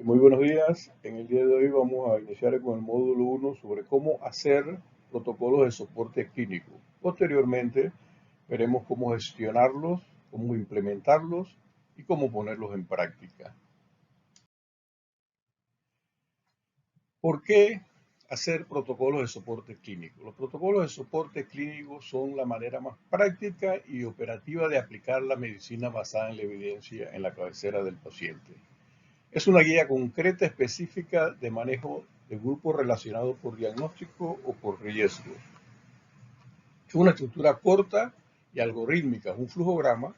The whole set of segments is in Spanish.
Muy buenos días. En el día de hoy vamos a iniciar con el módulo 1 sobre cómo hacer protocolos de soporte clínico. Posteriormente veremos cómo gestionarlos, cómo implementarlos y cómo ponerlos en práctica. ¿Por qué hacer protocolos de soporte clínico? Los protocolos de soporte clínico son la manera más práctica y operativa de aplicar la medicina basada en la evidencia en la cabecera del paciente. Es una guía concreta específica de manejo de grupos relacionados por diagnóstico o por riesgo. Es una estructura corta y algorítmica, un flujograma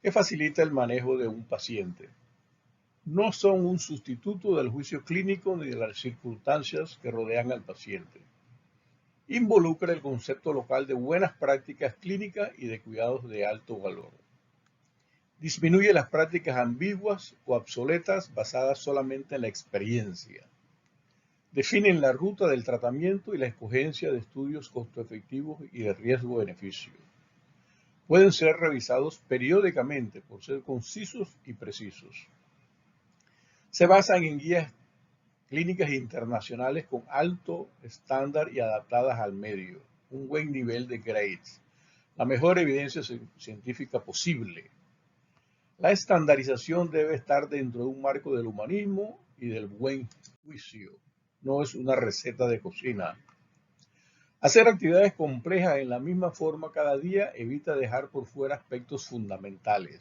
que facilita el manejo de un paciente. No son un sustituto del juicio clínico ni de las circunstancias que rodean al paciente. Involucra el concepto local de buenas prácticas clínicas y de cuidados de alto valor. Disminuye las prácticas ambiguas o obsoletas basadas solamente en la experiencia. Definen la ruta del tratamiento y la escogencia de estudios costo-efectivos y de riesgo-beneficio. Pueden ser revisados periódicamente por ser concisos y precisos. Se basan en guías clínicas internacionales con alto estándar y adaptadas al medio, un buen nivel de grades, la mejor evidencia científica posible. La estandarización debe estar dentro de un marco del humanismo y del buen juicio. No es una receta de cocina. Hacer actividades complejas en la misma forma cada día evita dejar por fuera aspectos fundamentales.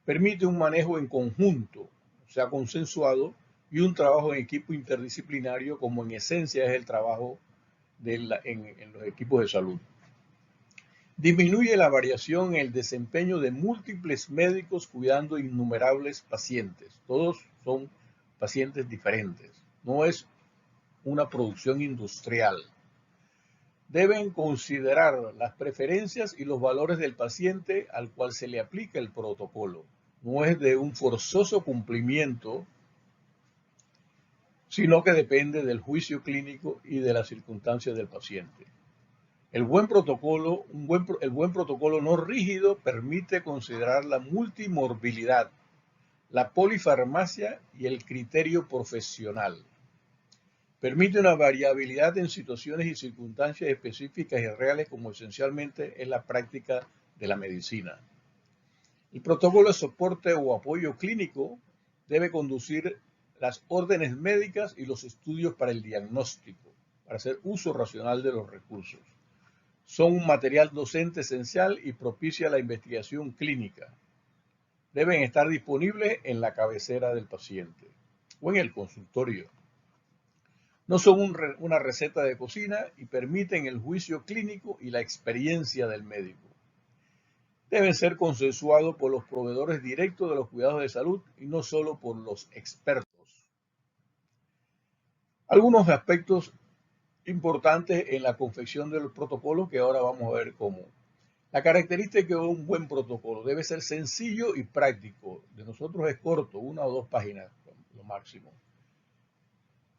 Permite un manejo en conjunto, o sea, consensuado, y un trabajo en equipo interdisciplinario, como en esencia es el trabajo en los equipos de salud. Disminuye la variación en el desempeño de múltiples médicos cuidando innumerables pacientes. Todos son pacientes diferentes. No es una producción industrial. Deben considerar las preferencias y los valores del paciente al cual se le aplica el protocolo. No es de un forzoso cumplimiento, sino que depende del juicio clínico y de las circunstancias del paciente. El buen protocolo no rígido permite considerar la multimorbilidad, la polifarmacia y el criterio profesional. Permite una variabilidad en situaciones y circunstancias específicas y reales, como esencialmente es la práctica de la medicina. El protocolo de soporte o apoyo clínico debe conducir las órdenes médicas y los estudios para el diagnóstico, para hacer uso racional de los recursos. Son un material docente esencial y propicia la investigación clínica. Deben estar disponibles en la cabecera del paciente o en el consultorio. No son una receta de cocina y permiten el juicio clínico y la experiencia del médico. Deben ser consensuados por los proveedores directos de los cuidados de salud y no solo por los expertos. Algunos aspectos importantes en la confección de los protocolos que ahora vamos a ver cómo. La característica de un buen protocolo debe ser sencillo y práctico. De nosotros es corto, 1 o 2 páginas, lo máximo.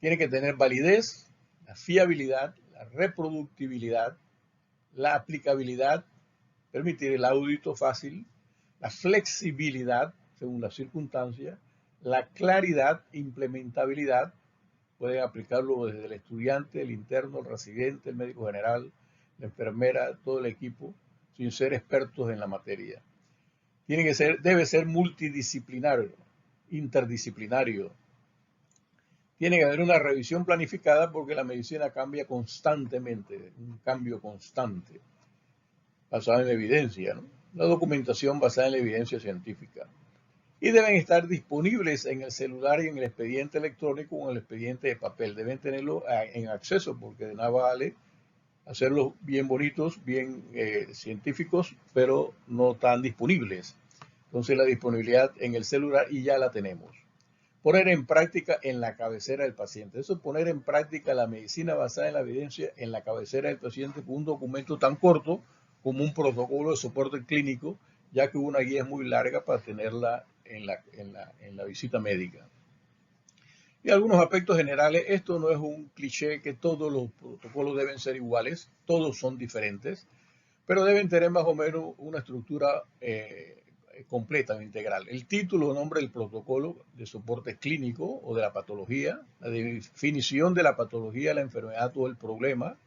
Tiene que tener validez, la fiabilidad, la reproductibilidad, la aplicabilidad, permitir el audito fácil, la flexibilidad según las circunstancias, la claridad, implementabilidad, pueden aplicarlo desde el estudiante, el interno, el residente, el médico general, la enfermera, todo el equipo, sin ser expertos en la materia. Debe ser multidisciplinario, interdisciplinario. Tiene que haber una revisión planificada porque la medicina cambia constantemente, un cambio constante, basado en la evidencia, ¿no? La documentación basada en la evidencia científica. Y deben estar disponibles en el celular y en el expediente electrónico o en el expediente de papel. Deben tenerlo en acceso porque de nada vale hacerlos bien bonitos, bien científicos, pero no tan disponibles. Entonces la disponibilidad en el celular y ya la tenemos. Poner en práctica en la cabecera del paciente. Eso es poner en práctica la medicina basada en la evidencia en la cabecera del paciente con un documento tan corto como un protocolo de soporte clínico, ya que una guía es muy larga para tenerla en la visita médica. Y algunos aspectos generales, esto no es un cliché que todos los protocolos deben ser iguales, todos son diferentes, pero deben tener más o menos una estructura completa o integral. El título, nombre del protocolo de soporte clínico o de la patología, la definición de la patología, la enfermedad o el problema,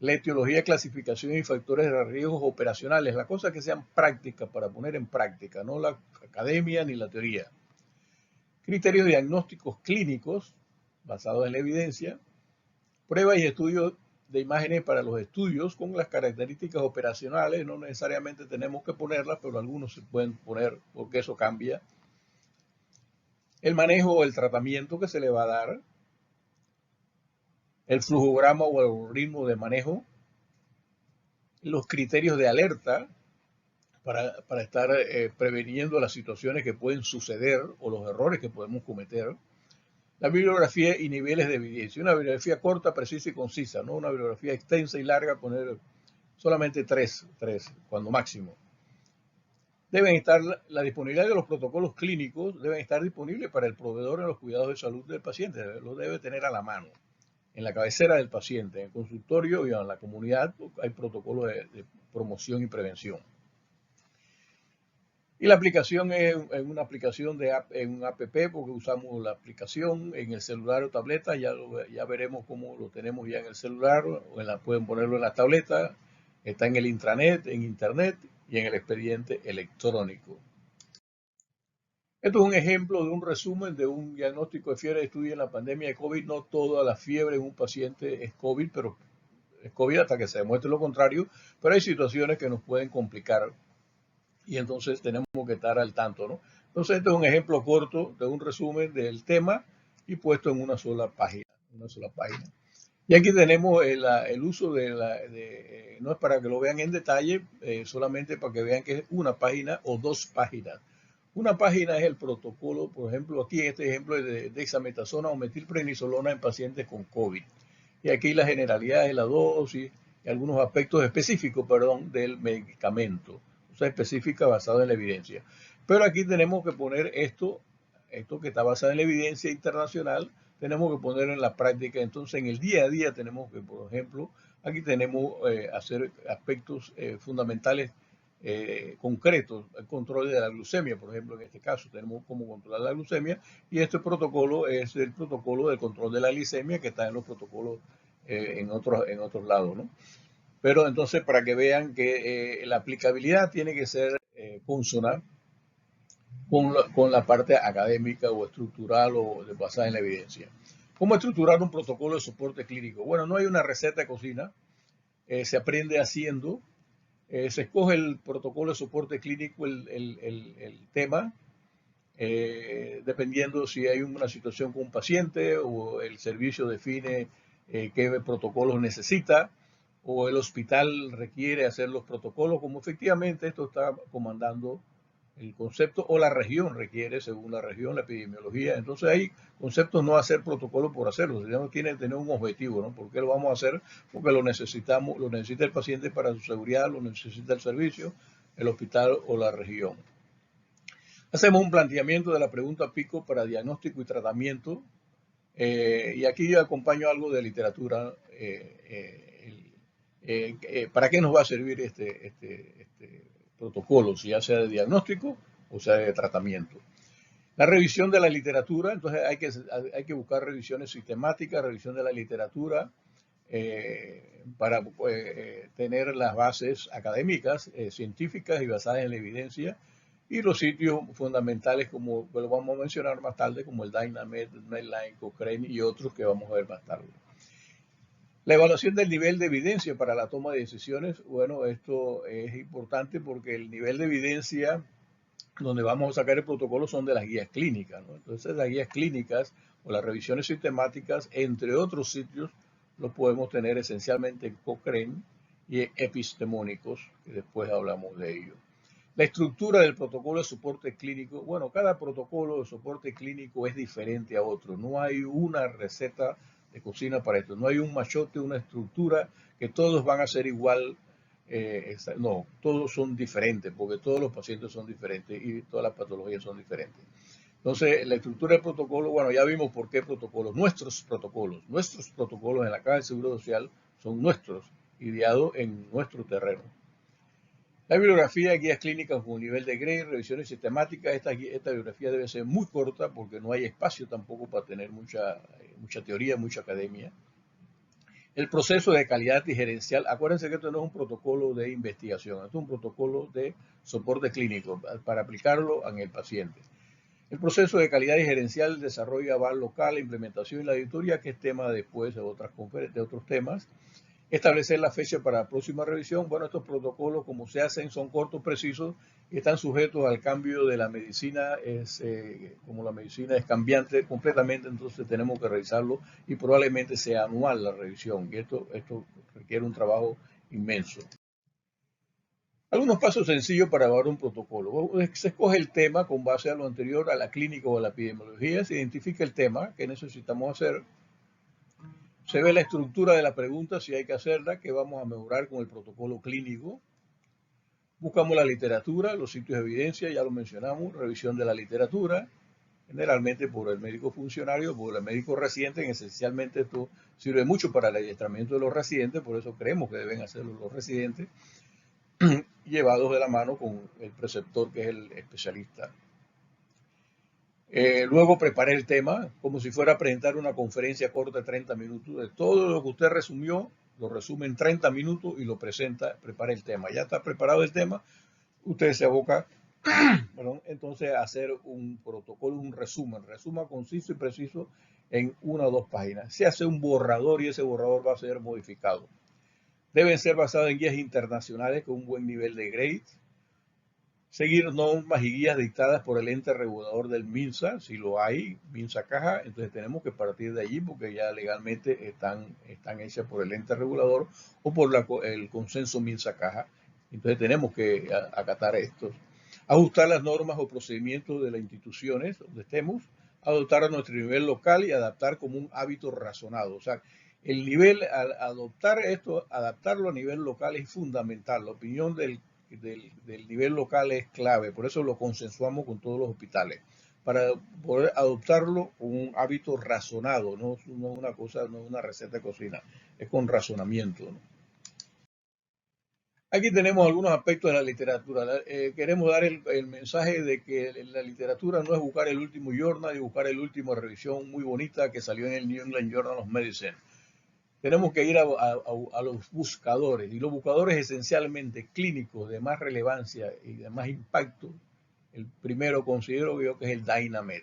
la etiología, clasificación y factores de riesgos operacionales, las cosas que sean prácticas para poner en práctica, no la academia ni la teoría. Criterios diagnósticos clínicos basados en la evidencia, pruebas y estudios de imágenes para los estudios con las características operacionales, no necesariamente tenemos que ponerlas, pero algunos se pueden poner porque eso cambia. El manejo o el tratamiento que se le va a dar, el flujograma o el ritmo de manejo, los criterios de alerta para estar preveniendo las situaciones que pueden suceder o los errores que podemos cometer. La bibliografía y niveles de evidencia. Una bibliografía corta, precisa y concisa, no una bibliografía extensa y larga, poner solamente tres, cuando máximo. Deben estar, la disponibilidad de los protocolos clínicos deben estar disponibles para el proveedor en los cuidados de salud del paciente. Lo debe tener a la mano, en la cabecera del paciente, en el consultorio y en la comunidad hay protocolos de promoción y prevención. Y la aplicación es una aplicación en un app, porque usamos la aplicación en el celular o tableta. Ya veremos cómo lo tenemos ya en el celular, pueden ponerlo en la tableta. Está en el intranet, en internet y en el expediente electrónico. Esto es un ejemplo de un resumen de un diagnóstico de fiebre de estudio en la pandemia de COVID. No toda la fiebre en un paciente es COVID, pero es COVID hasta que se demuestre lo contrario. Pero hay situaciones que nos pueden complicar y entonces tenemos que estar al tanto, ¿no? Entonces este es un ejemplo corto de un resumen del tema y puesto en una sola página. Y aquí tenemos el uso no es para que lo vean en detalle, solamente para que vean que es una página o dos páginas. Una página es el protocolo, por ejemplo, aquí en este ejemplo es de dexametasona o metilprednisolona en pacientes con COVID. Y aquí las generalidades, la dosis y algunos aspectos específicos, del medicamento. Específica basada en la evidencia. Pero aquí tenemos que poner esto que está basado en la evidencia internacional, tenemos que ponerlo en la práctica. Entonces, en el día a día tenemos que, por ejemplo, aquí tenemos hacer aspectos fundamentales concretos, el control de la glucemia, por ejemplo, en este caso tenemos cómo controlar la glucemia y este protocolo es el protocolo de control de la glicemia que está en los protocolos en otros lados, ¿no? Pero entonces para que vean que la aplicabilidad tiene que ser consona con la parte académica o estructural o basada en la evidencia. ¿Cómo estructurar un protocolo de soporte clínico? Bueno, no hay una receta de cocina, se aprende haciendo, se escoge el protocolo de soporte clínico, el tema, dependiendo si hay una situación con un paciente o el servicio define qué protocolos necesita o el hospital requiere hacer los protocolos, como efectivamente esto está comandando el concepto, o la región requiere, según la región, la epidemiología. Entonces hay conceptos no hacer protocolo por hacerlo, sino tiene que tener un objetivo, ¿no? ¿Por qué lo vamos a hacer? Porque lo necesita el paciente para su seguridad, lo necesita el servicio, el hospital o la región. Hacemos un planteamiento de la pregunta pico para diagnóstico y tratamiento, y aquí yo acompaño algo de literatura. ¿Para qué nos va a servir este protocolo, si ya sea de diagnóstico o sea de tratamiento? La revisión de la literatura, entonces hay que buscar revisiones sistemáticas, revisión de la literatura, para tener las bases académicas, científicas y basadas en la evidencia, y los sitios fundamentales, como lo vamos a mencionar más tarde, como el Dynamed, Medline, Cochrane y otros que vamos a ver más tarde. La evaluación del nivel de evidencia para la toma de decisiones, bueno, esto es importante porque el nivel de evidencia donde vamos a sacar el protocolo son de las guías clínicas, ¿no? Entonces las guías clínicas o las revisiones sistemáticas, entre otros sitios, los podemos tener esencialmente en Cochrane y epistemónicos, que después hablamos de ello. La estructura del protocolo de soporte clínico, bueno, cada protocolo de soporte clínico es diferente a otro, no hay una receta de cocina para esto, no hay un machote, una estructura que todos van a ser igual. No, todos son diferentes porque todos los pacientes son diferentes y todas las patologías son diferentes. Entonces, la estructura del protocolo, bueno, ya vimos por qué protocolos. Nuestros protocolos en la Caja del Seguro Social son nuestros, ideados en nuestro terreno. La bibliografía, guías clínicas con nivel de Gray, revisiones sistemáticas. Esta bibliografía debe ser muy corta porque no hay espacio tampoco para tener mucha teoría, mucha academia. El proceso de calidad y gerencial. Acuérdense que esto no es un protocolo de investigación, esto es un protocolo de soporte clínico para aplicarlo en el paciente. El proceso de calidad y gerencial desarrolla aval local, la implementación y la auditoría, que es tema después de otros temas. Establecer la fecha para la próxima revisión. Bueno, estos protocolos, como se hacen, son cortos, precisos y están sujetos al cambio de la medicina. Como la medicina es cambiante completamente, entonces tenemos que revisarlo y probablemente sea anual la revisión. Y esto requiere un trabajo inmenso. Algunos pasos sencillos para evaluar un protocolo. Se escoge el tema con base a lo anterior, a la clínica o a la epidemiología. Se identifica el tema que necesitamos hacer. Se ve la estructura de la pregunta, si hay que hacerla, que vamos a mejorar con el protocolo clínico. Buscamos la literatura, los sitios de evidencia, ya lo mencionamos, revisión de la literatura, generalmente por el médico funcionario, por el médico residente. Esencialmente esto sirve mucho para el adiestramiento de los residentes, por eso creemos que deben hacerlo los residentes, llevados de la mano con el preceptor, que es el especialista. Luego preparé el tema como si fuera a presentar una conferencia corta de 30 minutos. De todo lo que usted resumió, lo resume en 30 minutos y lo presenta, prepara el tema. Ya está preparado el tema, usted se aboca entonces a hacer un protocolo, un resumen conciso y preciso en 1 o 2 páginas. Se hace un borrador y ese borrador va a ser modificado. Deben ser basados en guías internacionales con un buen nivel de grade. Seguir normas y guías dictadas por el ente regulador del MINSA, si lo hay, MINSA Caja. Entonces tenemos que partir de allí porque ya legalmente están hechas por el ente regulador o por el consenso MINSA Caja. Entonces tenemos que acatar estos. Ajustar las normas o procedimientos de las instituciones donde estemos, adoptar a nuestro nivel local y adaptar como un hábito razonado. O sea, el nivel, al adaptarlo a nivel local es fundamental. La opinión del nivel local es clave, por eso lo consensuamos con todos los hospitales, para poder adoptarlo con un hábito razonado, no una cosa, no una receta de cocina, es con razonamiento, ¿no? Aquí tenemos algunos aspectos de la literatura. Queremos dar el mensaje de que la literatura no es buscar el último journal y buscar el último revisión muy bonita que salió en el New England Journal of Medicine. Tenemos que ir a los buscadores, y los buscadores esencialmente clínicos de más relevancia y de más impacto. El primero considero yo que es el Dynamed.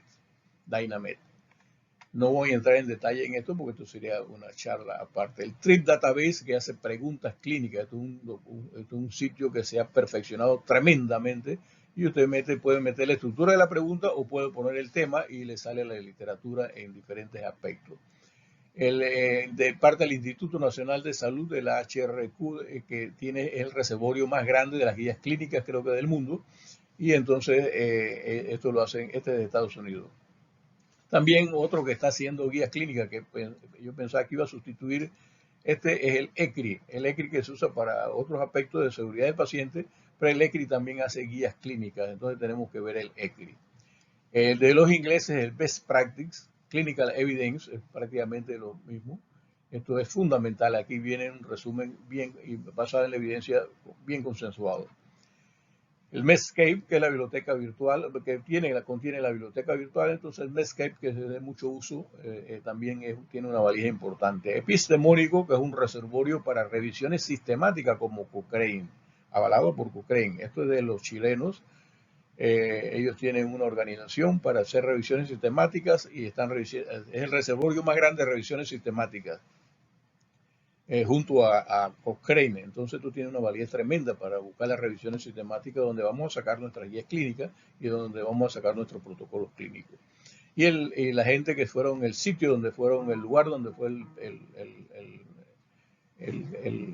No voy a entrar en detalle en esto porque esto sería una charla aparte. El Trip Database, que hace preguntas clínicas, esto es un sitio que se ha perfeccionado tremendamente y usted puede meter la estructura de la pregunta o puede poner el tema y le sale la literatura en diferentes aspectos. De parte del Instituto Nacional de Salud, de la HRQ, que tiene el reservorio más grande de las guías clínicas, creo que del mundo, y entonces esto lo hacen, este es de Estados Unidos. También otro que está haciendo guías clínicas, que yo pensaba que iba a sustituir, este es el ECRI que se usa para otros aspectos de seguridad del paciente, pero el ECRI también hace guías clínicas, entonces tenemos que ver el ECRI. El de los ingleses, el Best Practice, Clinical Evidence, es prácticamente lo mismo. Esto es fundamental. Aquí viene un resumen bien basado en la evidencia, bien consensuado. El Medscape, que es la biblioteca virtual, que contiene la biblioteca virtual. Entonces el Medscape, que es de mucho uso, también tiene una valija importante. Epistemónico, que es un reservorio para revisiones sistemáticas como Cochrane, avalado por Cochrane. Esto es de los chilenos. Ellos tienen una organización para hacer revisiones sistemáticas y es el reservorio más grande de revisiones sistemáticas, junto a Cochrane. Entonces tú tienes una validez tremenda para buscar las revisiones sistemáticas donde vamos a sacar nuestras guías clínicas y donde vamos a sacar nuestros protocolos clínicos. Y la gente que fueron el sitio donde fueron, el lugar donde fue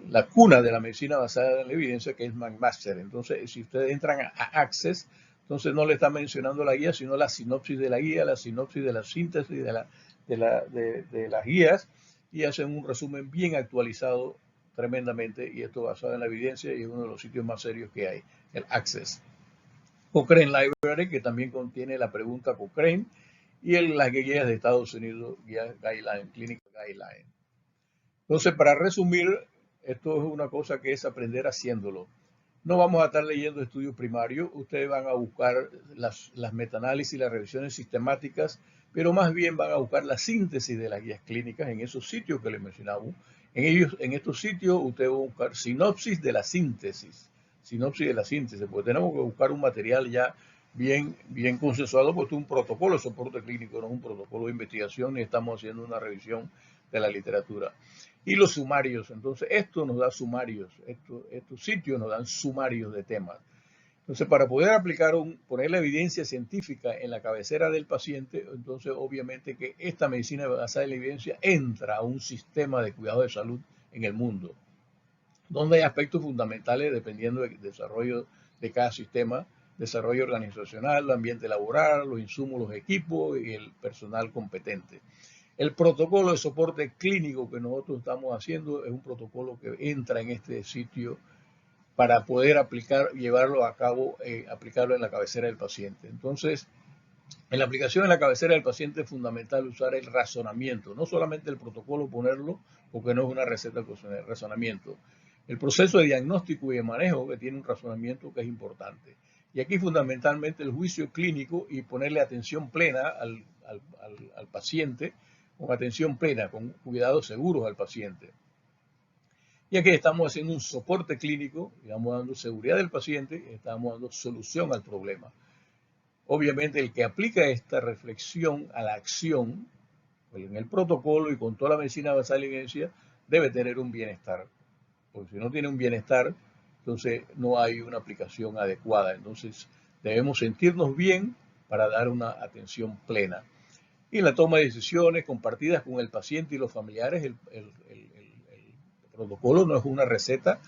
la cuna de la medicina basada en la evidencia, que es McMaster. Entonces, si ustedes entran a Access, entonces no le está mencionando la guía, sino la sinopsis de la guía, la sinopsis de la síntesis de las guías, y hacen un resumen bien actualizado tremendamente, y esto basado en la evidencia, y es uno de los sitios más serios que hay, el Access. Cochrane Library, que también contiene la pregunta Cochrane, y las guías de Estados Unidos, guías Guideline, Clinical Guideline. Entonces, para resumir, esto es una cosa que es aprender haciéndolo. No vamos a estar leyendo estudios primarios, ustedes van a buscar las metaanálisis, las revisiones sistemáticas, pero más bien van a buscar la síntesis de las guías clínicas en esos sitios que les mencionamos. En estos sitios ustedes van a buscar sinopsis de la síntesis, porque tenemos que buscar un material ya bien consensuado, porque es un protocolo de soporte clínico, no es un protocolo de investigación, ni estamos haciendo una revisión de la literatura. Y los sumarios, entonces esto nos da sumarios, estos sitios nos dan sumarios de temas. Entonces, para poder poner la evidencia científica en la cabecera del paciente, entonces obviamente que esta medicina basada en la evidencia entra a un sistema de cuidado de salud en el mundo, donde hay aspectos fundamentales dependiendo del desarrollo de cada sistema, desarrollo organizacional, el ambiente laboral, los insumos, los equipos y el personal competente. El protocolo de soporte clínico que nosotros estamos haciendo es un protocolo que entra en este sitio para poder llevarlo a cabo, aplicarlo en la cabecera del paciente. Entonces, en la aplicación en la cabecera del paciente es fundamental usar el razonamiento, no solamente el protocolo ponerlo, porque no es una receta de razonamiento. El proceso de diagnóstico y de manejo que tiene un razonamiento que es importante. Y aquí fundamentalmente el juicio clínico y ponerle atención plena al paciente, con atención plena, con cuidados seguros al paciente. Y aquí estamos haciendo un soporte clínico, estamos dando seguridad del paciente, estamos dando solución al problema. Obviamente el que aplica esta reflexión a la acción, pues en el protocolo y con toda la medicina basada en evidencia, debe tener un bienestar. Porque si no tiene un bienestar, entonces no hay una aplicación adecuada. Entonces debemos sentirnos bien para dar una atención plena. Y en la toma de decisiones compartidas con el paciente y los familiares, el protocolo no es una receta,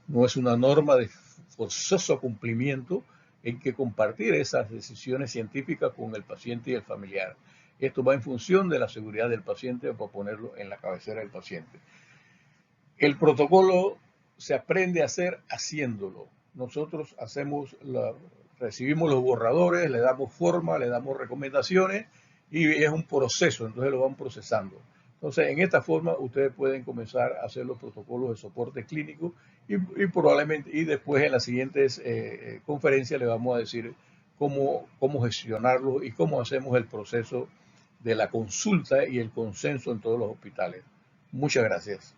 no es una norma de forzoso cumplimiento, hay que compartir esas decisiones científicas con el paciente y el familiar. Esto va en función de la seguridad del paciente para ponerlo en la cabecera del paciente. El protocolo se aprende a hacer haciéndolo. Nosotros recibimos los borradores, le damos forma, le damos recomendaciones y es un proceso, entonces lo van procesando. Entonces, en esta forma ustedes pueden comenzar a hacer los protocolos de soporte clínico y después en las siguientes conferencias les vamos a decir cómo gestionarlo y cómo hacemos el proceso de la consulta y el consenso en todos los hospitales. Muchas gracias.